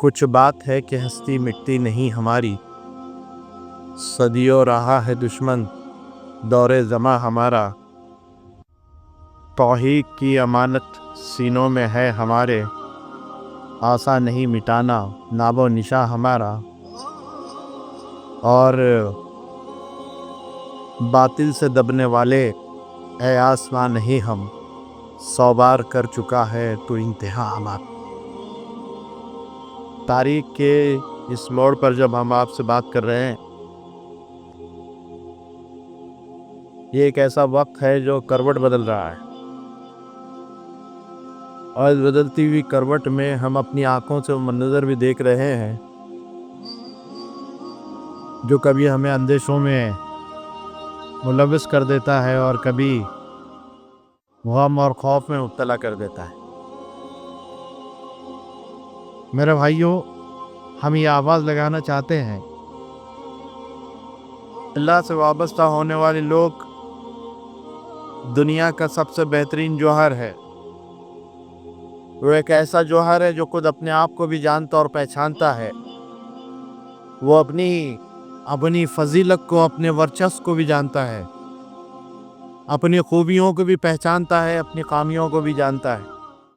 کچھ بات ہے کہ ہستی مٹتی نہیں ہماری، صدیوں رہا ہے دشمن دور زماں ہمارا، توحید کی امانت سینوں میں ہے ہمارے، آسان نہیں مٹانا نام و نشاں ہمارا، اور باطل سے دبنے والے اے آسمان نہیں ہم، 100 بار کر چکا ہے تو انتہا ہمارا۔ تاریخ کے اس موڑ پر جب ہم آپ سے بات کر رہے ہیں، یہ ایک ایسا وقت ہے جو کروٹ بدل رہا ہے، اور اس بدلتی ہوئی کروٹ میں ہم اپنی آنکھوں سے وہ منظر بھی دیکھ رہے ہیں جو کبھی ہمیں اندیشوں میں ملوث کر دیتا ہے اور کبھی غم اور خوف میں مبتلا کر دیتا ہے۔ میرے بھائیوں، ہم یہ آواز لگانا چاہتے ہیں، اللہ سے وابستہ ہونے والے لوگ دنیا کا سب سے بہترین جوہر ہے۔ وہ ایک ایسا جوہر ہے جو خود اپنے آپ کو بھی جانتا اور پہچانتا ہے۔ وہ اپنی فضیلت کو، اپنے ورچسو کو بھی جانتا ہے، اپنی خوبیوں کو بھی پہچانتا ہے، اپنی خامیوں کو بھی جانتا ہے۔